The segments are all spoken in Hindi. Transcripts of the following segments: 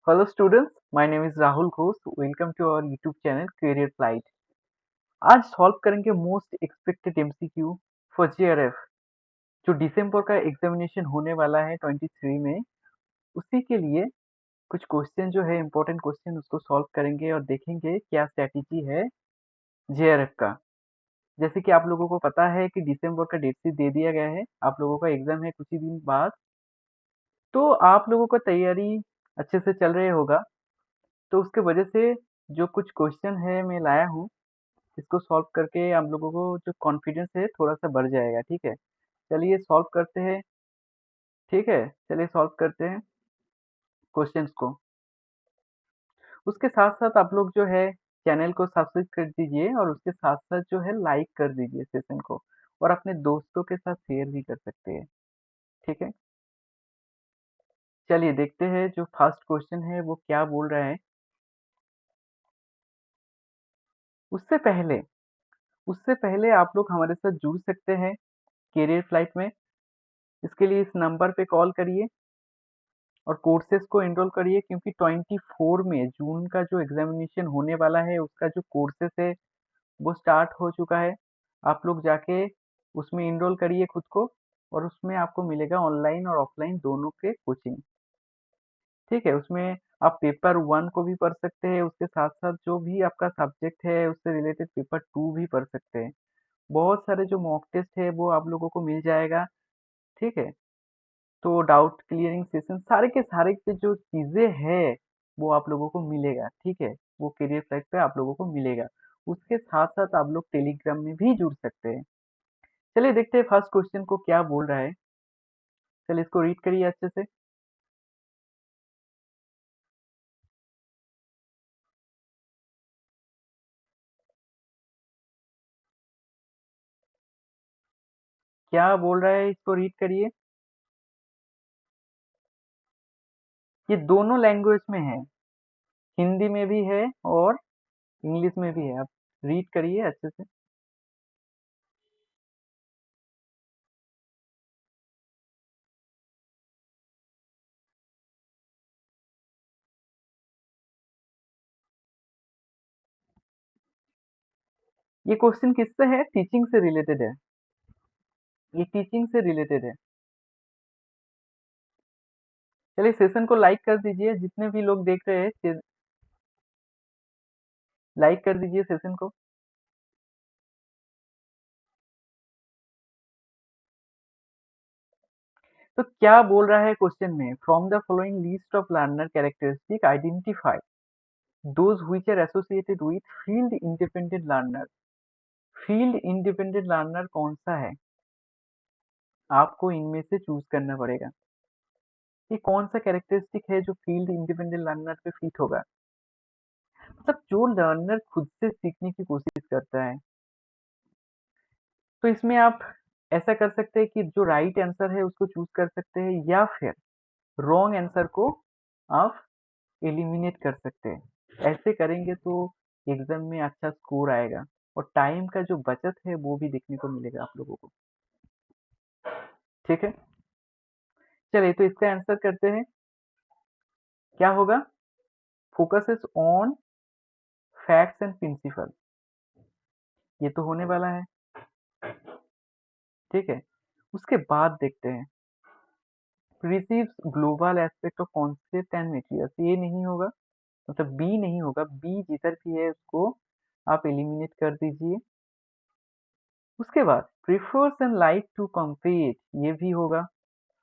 Hello students, my name is Rahul Ghosh. Welcome to our YouTube channel Career Flight. आज सॉल्व करेंगे most expected MCQ for JRF जो दिसंबर का एग्जामिनेशन होने वाला है 23 में। उसी के लिए कुछ क्वेश्चन जो है इम्पोर्टेंट क्वेश्चन उसको सॉल्व करेंगे और देखेंगे क्या स्ट्रैटेजी है जेआरएफ का। जैसे कि आप लोगों को पता है कि दिसंबर का डेट शीट दे दिया गया है, आप लोगों का एग्जाम है कुछ ही दिन बाद, तो आप लोगों का तैयारी अच्छे से चल रही होगा। तो उसके वजह से जो कुछ क्वेश्चन है मैं लाया हूँ, इसको सॉल्व करके हम लोगों को जो कॉन्फिडेंस है थोड़ा-सा बढ़ जाएगा, ठीक है? चलिए सॉल्व करते हैं, ठीक है? चलिए सॉल्व करते हैं क्वेश्चंस को। उसके साथ-साथ आप लोग जो है चैनल को सब्सक्राइब कर दीजिए और उसके साथ-साथ जो है लाइक कर दीजिए सेशन को और अपने दोस्तों के साथ शेयर भी कर सकते हैं, ठीक है? चलिए देखते हैं जो फर्स्ट क्वेश्चन है वो क्या बोल रहा है। उससे पहले उससे पहले आप लोग हमारे साथ जुड़ सकते हैं करियर फ्लाइट में। इसके लिए इस नंबर पे कॉल करिए और कोर्सेज़ को एनरोल करिए क्योंकि 24 में जून का जो एग्ज़ामिनेशन होने वाला है उसका जो कोर्सेज़ है वो स्टार्ट हो चुका है। आप लोग जाके उसमें एनरोल करिए खुद को और उसमें आपको मिलेगा ऑनलाइन और ऑफ़लाइन दोनों के कोचिंग। ठीक है? उसमें आप पेपर 1 को भी पढ़ सकते हैं, उसके साथ-साथ जो भी आपका सब्जेक्ट है उससे रिलेटेड पेपर 2 भी पढ़ सकते हैं। बहुत सारे जो मॉक टेस्ट है वो आप लोगों को मिल जाएगा, ठीक है? तो डाउट क्लियरिंग सेशन सारे के सारे के जो चीज़ें हैं, वो आप लोगों को मिलेगा, ठीक है? वो करियर साइट पे आप लोगों को मिलेगा। उसके साथ-साथ आप लोग टेलीग्राम में भी जुड़ सकते हैं। चलिए देखते हैं फर्स्ट क्वेश्चन को क्या बोल रहा है। चलिए इसको रीड करिए अच्छे से। क्या बोल रहा है इसको रीड करिए। ये दोनों लैंग्वेज में है, हिंदी में भी है और इंग्लिश में भी है। आप रीड करिए अच्छे से। ये क्वेश्चन किससे है? टीचिंग से रिलेटेड है। ये टीचिंग से रिलेटेड है। चलिए सेशन को लाइक कर दीजिए, जितने भी लोग देख रहे हैं लाइक कर दीजिए सेशन को। तो क्या बोल रहा है क्वेश्चन में? From the following list of learner characteristic identify those which are associated with field independent learner. Field independent learner कौन सा है? आपको इनमें से चूज करना पड़ेगा। ये कौन सा कैरेक्टरिस्टिक है जो फील्ड इंडिपेंडेंट लर्नर पे फिट होगा? मतलब जो लर्नर खुद से सीखने की कोशिश करता है। तो इसमें आप ऐसा कर सकते हैं कि जो राइट आंसर है उसको चूज कर सकते हैं या फिर रॉन्ग आंसर को आप एलिमिनेट कर सकते हैं। ऐसे करेंगे तो एग्जाम में अच्छा स्कोर आएगा और टाइम का जो बचत है वो भी देखने को मिलेगा आप लोगों को। ठीक है, चलिए तो इसका आंसर करते हैं। क्या होगा? Focuses on facts and principle, ये तो होने वाला है। ठीक है, उसके बाद देखते हैं receives global aspect of concept and materials, ये नहीं होगा, मतलब बी नहीं होगा। बी जिधर भी है उसको आप एलिमिनेट कर दीजिए। उसके बाद prefers and like to compete, ये भी होगा,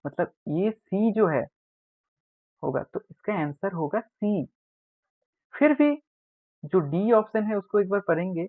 मतलब ये सी जो है होगा, तो इसका आंसर होगा सी। फिर भी जो डी ऑप्शन है उसको एक बार पढ़ेंगे।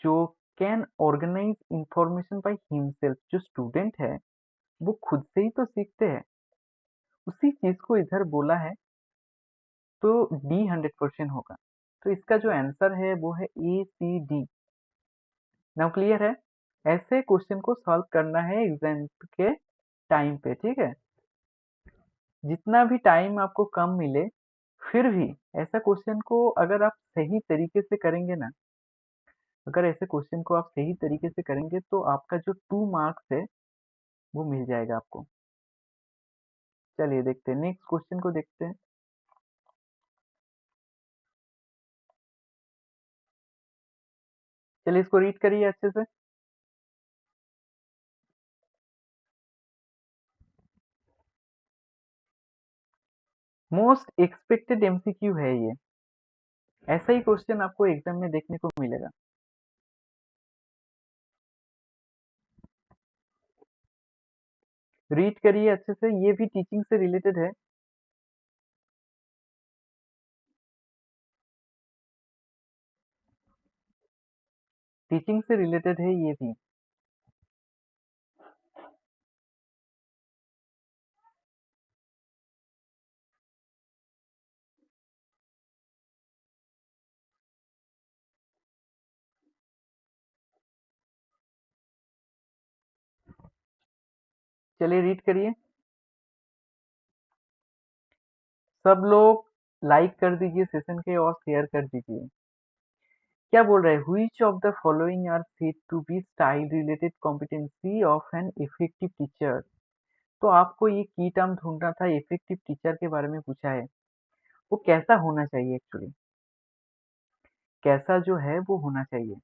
जो can organise information by himself, जो स्टूडेंट है वो खुद से ही तो सीखते हैं, उसी चीज को इधर बोला है, तो डी 100% होगा। तो इसका जो आंसर है वो है ए सी डी। नाउ क्लियर है? ऐसे क्वेश्चन को सॉल्व करना है एग्जाम के टाइम पे, ठीक है? जितना भी टाइम आपको कम मिले, फिर भी ऐसा क्वेश्चन को अगर आप सही तरीके से करेंगे ना, अगर ऐसे क्वेश्चन को आप सही तरीके से करेंगे तो आपका जो 2 मार्क्स है वो मिल जाएगा आपको। चलिए देखते हैं नेक्स्ट क्वेश्चन को देखते हैं। चलिए इसको रीड करिए अच्छे से। मोस्ट एक्सपेक्टेड एमसीक्यू है ये। ऐसा ही क्वेश्चन आपको एग्जाम में देखने को मिलेगा। रीड करिए अच्छे से, ये भी टीचिंग से रिलेटेड है। टीचिंग से रिलेटेड है ये भी। चलिए रीड करिए। सब लोग लाइक कर दीजिए सेशन के और शेयर कर दीजिए। क्या बोल रहा है? Which of the following are said to be style related competency of an effective teacher. तो आपको ये की टर्म ढूंढना था, इफेक्टिव टीचर के बारे में पूछा है। वो कैसा होना चाहिए एक्चुअली, कैसा जो है वो होना चाहिए।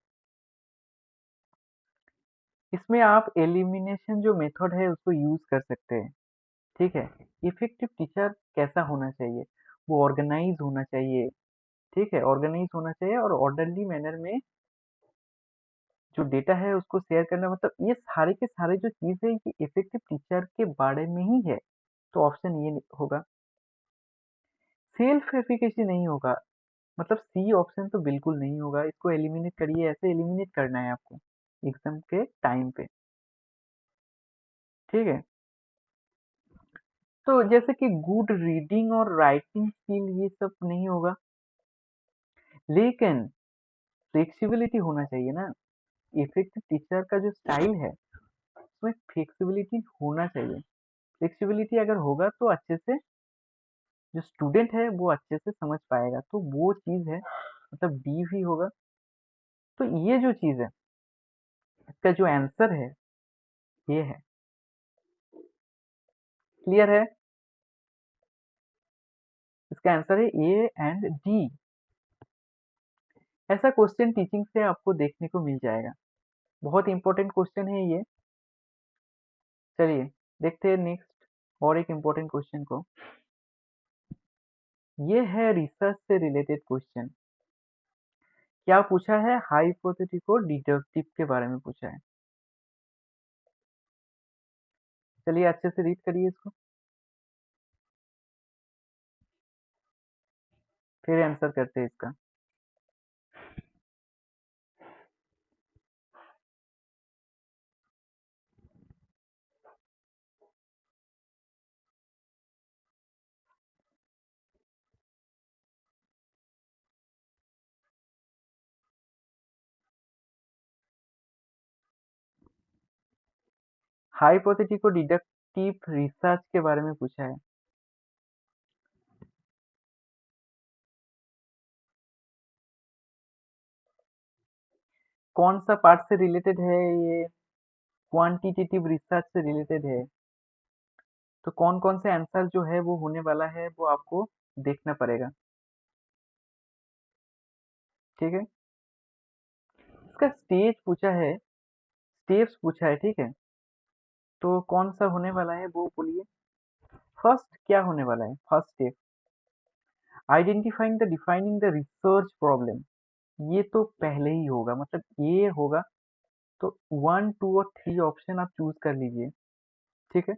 इसमें आप एलिमिनेशन जो मेथड है उसको यूज कर सकते हैं। ठीक है। इफेक्टिव टीचर कैसा होना चाहिए? वो ऑर्गेनाइज होना चाहिए। ठीक है, ऑर्गेनाइज होना चाहिए और ऑर्डरली मैनर में जो डेटा है उसको शेयर करना, मतलब ये सारे के सारे जो चीज है ये इफेक्टिव टीचर के बारे में ही है। तो ऑप्शन ये होगा। सेल्फ एफिकेसी नहीं होगा, मतलब सी ऑप्शन तो बिल्कुल नहीं होगा। इसको एलिमिनेट करिए, ऐसे एलिमिनेट करना है आपको एग्जाम के टाइम पे। ठीक है। तो जैसे कि गुड रीडिंग और राइटिंग स्किल ये सब नहीं होगा, लेकिन फ्लेक्सिबिलिटी होना चाहिए ना। इफेक्टिव टीचर का जो स्टाइल है उसमें फ्लेक्सिबिलिटी होना चाहिए। फ्लेक्सिबिलिटी अगर होगा तो अच्छे से जो स्टूडेंट है वो अच्छे से समझ पाएगा, तो वो चीज है, मतलब डी भी होगा। तो ये जो चीज है इसका जो आंसर है ये है। क्लियर है? इसका आंसर है ए एंड डी। ऐसा क्वेश्चन टीचिंग से आपको देखने को मिल जाएगा। बहुत इंपॉर्टेंट क्वेश्चन है ये। चलिए देखते हैं नेक्स्ट और एक इम्पोर्टेंट क्वेश्चन को। ये है रिसर्च से रिलेटेड क्वेश्चन। क्या पूछा है? हाइपोथेटिको डिडक्टिव के बारे में पूछा है। चलिए अच्छे से रीड करिए इसको, फिर आंसर करते हैं इसका। हाइपोथेटिको डिडक्टिव रिसर्च के बारे में पूछा है। कौन सा पार्ट से रिलेटेड है ये? क्वांटिटेटिव रिसर्च से रिलेटेड है। तो कौन कौन से आंसर जो है वो होने वाला है वो आपको देखना पड़ेगा। ठीक है। इसका स्टेज पूछा है, स्टेप्स पूछा है। ठीक है। तो कौन सा होने वाला है वो बोलिए। फर्स्ट क्या होने वाला है? First step identifying the defining the research problem. ये तो पहले ही होगा, मतलब ये होगा। तो 1 2 और 3 ऑप्शन आप चूज कर लीजिए। ठीक है।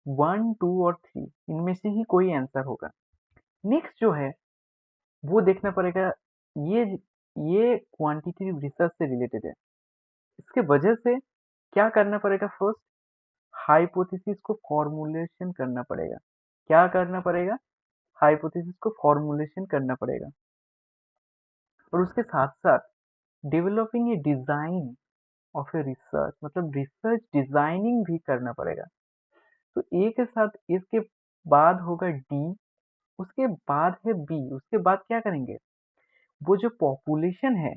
1 2 और 3 इनमें से ही कोई आंसर होगा। नेक्स्ट जो है वो देखना पड़ेगा। ये ये क्वांटिटेटिव रिसर्च से रिलेटेड है। इसके वजह से क्या करना पड़ेगा? फर्स्ट हाइपोथेसिस को फॉर्मुलेशन करना पड़ेगा। क्या करना पड़ेगा? हाइपोथेसिस को फॉर्मुलेशन करना पड़ेगा। और उसके साथ साथ developing a design of a research, मतलब रिसर्च डिजाइनिंग भी करना पड़ेगा। तो ए के साथ इसके बाद होगा डी, उसके बाद है बी, उसके बाद क्या करेंगे? वो जो पॉपुलेशन है,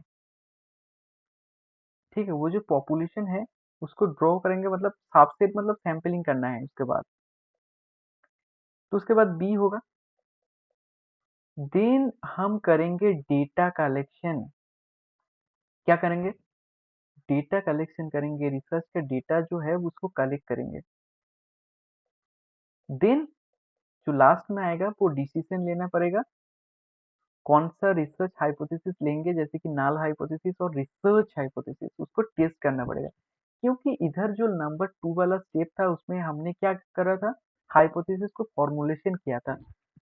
ठीक है, वो जो पॉपुलेशन है उसको ड्रॉ करेंगे, मतलब सबसेट, मतलब सैंपलिंग करना है उसके बाद। तो उसके बाद बी होगा। देन हम करेंगे डेटा कलेक्शन। क्या करेंगे? डेटा कलेक्शन करेंगे, रिसर्च का डेटा जो है उसको कलेक्ट करेंगे। देन जो लास्ट में आएगा वो डिसीजन लेना पड़ेगा, कौन सा रिसर्च हाइपोथेसिस लेंगे, जैसे कि नल हाइपोथेसिस और रिसर्च हाइपोथेसिस, उसको टेस्ट करना पड़ेगा। क्योंकि इधर जो नंबर 2 वाला स्टेप था उसमें हमने क्या करा था, हाइपोथेसिस को फॉर्मुलेशन किया था।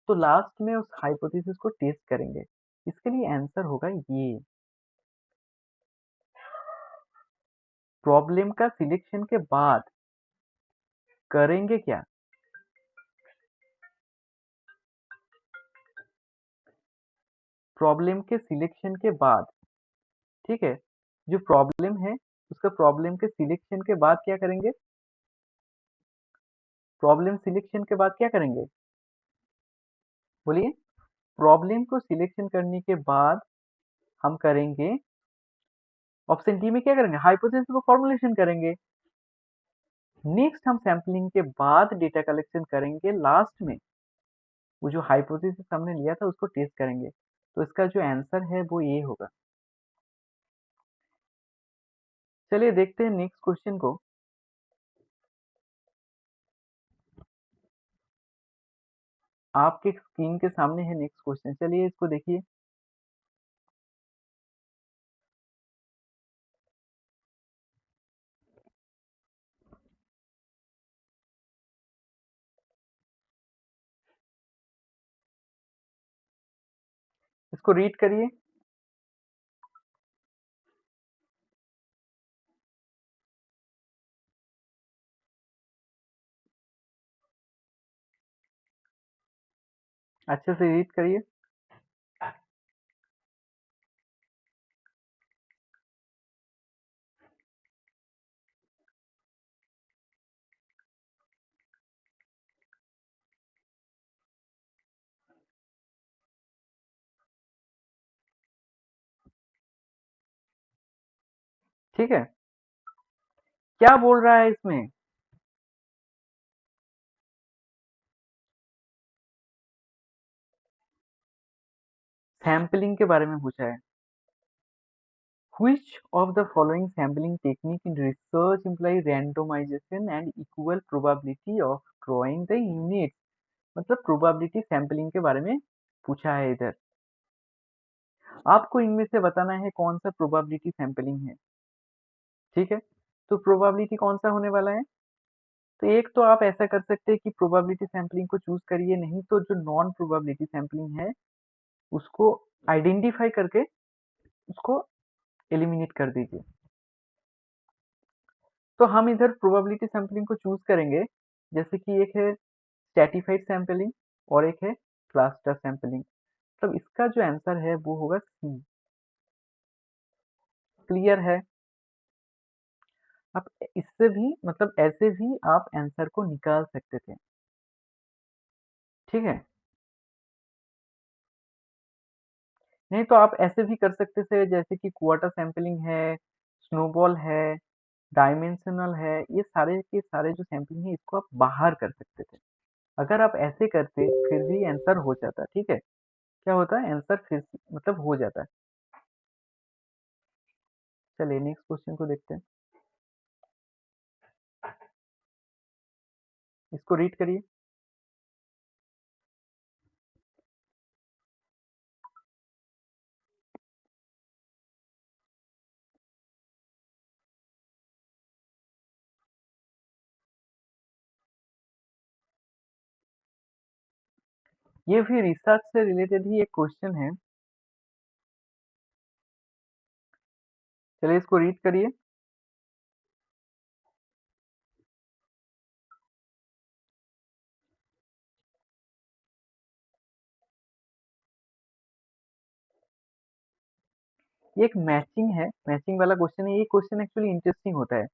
तो लास्ट में उस हाइपोथेसिस को टेस्ट करेंगे। इसके लिए आंसर होगा ये। प्रॉब्लम का सिलेक्शन के बाद करेंगे क्या, प्रॉब्लम के सिलेक्शन के बाद, ठीक है, जो प्रॉब्लम है उसका प्रॉब्लम के सिलेक्शन के बाद क्या करेंगे, प्रॉब्लम सिलेक्शन के बाद क्या करेंगे, बोलिए। प्रॉब्लम को सिलेक्शन करने के बाद हम करेंगे, ऑप्शन डी में क्या करेंगे, हाइपोथेसिस को फॉर्मुलेशन करेंगे। नेक्स्ट हम सैंपलिंग के बाद डेटा कलेक्शन करेंगे, लास्ट में वो जो हाइपोथेसिस हमने लिया था उसको टेस्ट करेंगे। तो इसका जो आंसर है वो ये होगा। चलिए देखते हैं नेक्स्ट क्वेश्चन को। आपके स्क्रीन के सामने है नेक्स्ट क्वेश्चन, चलिए इसको देखिए। इसको रीड करिए। अच्छे से रीड करिए। ठीक है, क्या बोल रहा है इसमें, सैम्पलिंग के बारे में पूछा है। Which of the following sampling technique in research imply randomization and equal probability of drawing the units? मतलब प्रोबेबिलिटी सैंपलिंग के बारे में पूछा है इधर। आपको इनमें से बताना है कौन सा प्रोबेबिलिटी सैंपलिंग है। ठीक है, तो प्रोबेबिलिटी कौन सा होने वाला है, तो एक तो आप ऐसा कर सकते हैं कि प्रोबेबिलिटी सैंपलिंग को चूज करिए, नहीं तो जो नॉन प्रोबेबिलिटी सैंपलिंग है उसको आइडेंटिफाई करके उसको एलिमिनेट कर दीजिए। तो हम इधर प्रोबेबिलिटी सैंपलिंग को चूज करेंगे, जैसे कि एक है स्ट्रैटिफाइड सैंपलिंग और एक है क्लस्टर सैंपलिंग। मतलब इसका जो आंसर है वो होगा सी। क्लियर है। आप इससे भी मतलब ऐसे भी आप आंसर को निकाल सकते थे। ठीक है, नहीं तो आप ऐसे भी कर सकते थे, जैसे कि क्वार्टर सैंपलिंग है, स्नोबॉल है, डायमेंशनल है, ये सारे के सारे जो सैंपलिंग है इसको आप बाहर कर सकते थे। अगर आप ऐसे करते फिर भी आंसर हो जाता। ठीक है, क्या होता है, आंसर फिर मतलब हो जाता है। चलिए नेक्स्ट क्वेश्चन को देखते हैं। इसको रीड करिए। ये भी रिसर्च से रिलेटेड ही एक क्वेश्चन है। चलिए इसको रीड करिए। ये एक मैचिंग है, मैचिंग वाला क्वेश्चन है। ये क्वेश्चन एक्चुअली इंटरेस्टिंग होता है।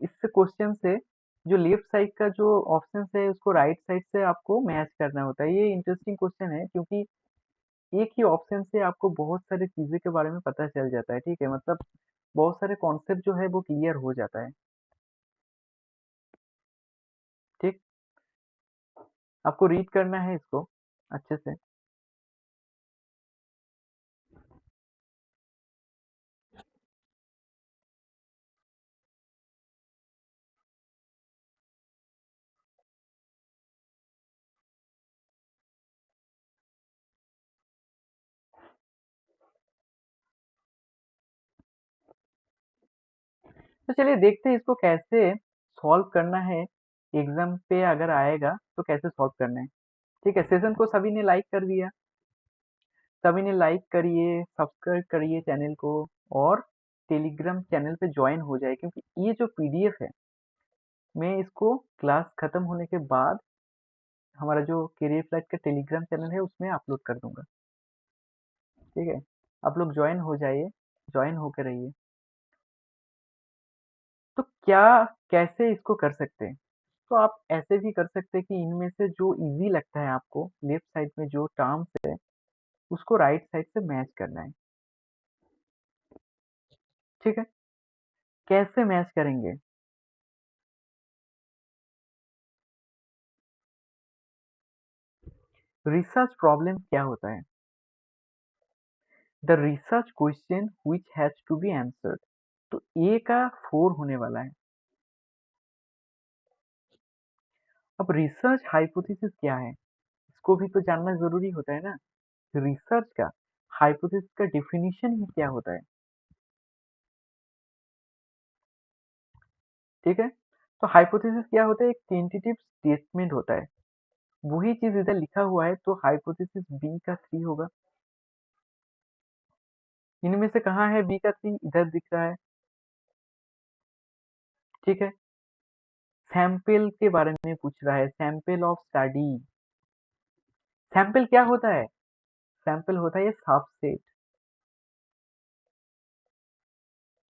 इस क्वेश्चन से जो लेफ्ट साइड का जो ऑप्शन है उसको राइट साइड से आपको मैच करना होता है। ये इंटरेस्टिंग क्वेश्चन है क्योंकि एक ही ऑप्शन से आपको बहुत सारी चीजें के बारे में पता चल जाता है। ठीक है, मतलब बहुत सारे कॉन्सेप्ट जो है वो क्लियर हो जाता है। ठीक, आपको रीड करना है इसको अच्छे से। तो चलिए देखते हैं इसको कैसे सॉल्व करना है, एग्जाम पे अगर आएगा तो कैसे सॉल्व करना है। ठीक है, सेशन को सभी ने लाइक कर दिया, सभी ने लाइक करिए, सब्सक्राइब करिए चैनल को, और टेलीग्राम चैनल पे ज्वाइन हो जाए, क्योंकि ये जो पीडीएफ है मैं इसको क्लास खत्म होने के बाद हमारा जो करियर फ्लाइट का टेलीग्राम चैनल है उसमें अपलोड कर दूंगा। ठीक है, आप लोग ज्वाइन हो जाइए, ज्वाइन होकर रहिए। तो क्या, कैसे इसको कर सकते हैं? तो आप ऐसे भी कर सकते हैं कि इनमें से जो इजी लगता है आपको, लेफ्ट साइड में जो टर्म्स है उसको राइट साइड से मैच करना है। ठीक है, कैसे मैच करेंगे? रिसर्च प्रॉब्लम क्या होता है? The research question which has to be answered. तो ए का 4 होने वाला है। अब रिसर्च हाइपोथेसिस क्या है, इसको भी तो जानना जरूरी होता है ना। रिसर्च का हाइपोथेसिस का डेफिनेशन ही क्या होता है? ठीक है, तो हाइपोथेसिस क्या होता है? एक टेंटेटिव स्टेटमेंट होता है। वही चीज इधर लिखा हुआ है, तो हाइपोथेसिस बी का 3 होगा। इनमें से कहाँ है बी का 3? इधर दिख रहा है। ठीक है, सैंपल के बारे में पूछ रहा है, सैंपल ऑफ स्टडी। सैंपल क्या होता है? सैंपल होता है ये सबसेट।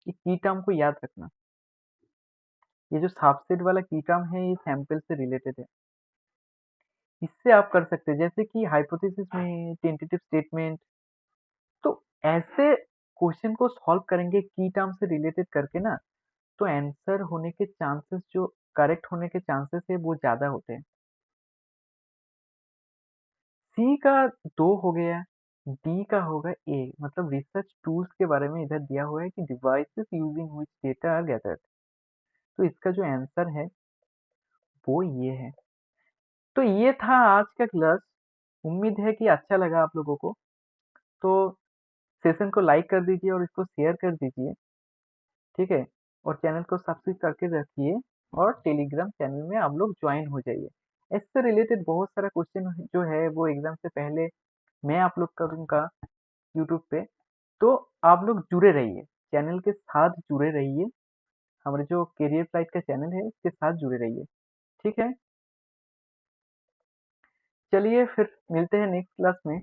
ये की टर्म को याद रखना, ये जो सबसेट वाला की टर्म है ये सैंपल से रिलेटेड है। इससे आप कर सकते हैं, जैसे कि हाइपोथेसिस में टेंटेटिव स्टेटमेंट। तो ऐसे क्वेश्चन को सॉल्व करेंगे की टर्म से रिलेटेड करके ना, तो आंसर होने के चांसेस, जो करेक्ट होने के चांसेस है वो ज्यादा होते हैं। सी का 2 हो गया, डी का होगा ए, मतलब रिसर्च टूल्स के बारे में इधर दिया हुआ है कि devices using which data are gathered. तो इसका जो आंसर है वो ये है। तो ये था आज का क्लास। उम्मीद है कि अच्छा लगा आप लोगों को। तो सेशन को लाइक कर दीजिए और इसको शेयर कर दीजिए। ठीक है, और चैनल को सब्सक्राइब करके रखिए, और टेलीग्राम चैनल में आप लोग ज्वाइन हो जाइए। इससे रिलेटेड बहुत सारा क्वेश्चन जो है वो एग्जाम से पहले मैं अपलोड करूंगा यूट्यूब पे। तो आप लोग जुड़े रहिए, चैनल के साथ जुड़े रहिए, हमारे जो करियर फ्लाइट का चैनल है उसके साथ जुड़े रहिए। ठीक है, चलिए फिर मिलते हैं नेक्स्ट क्लास में।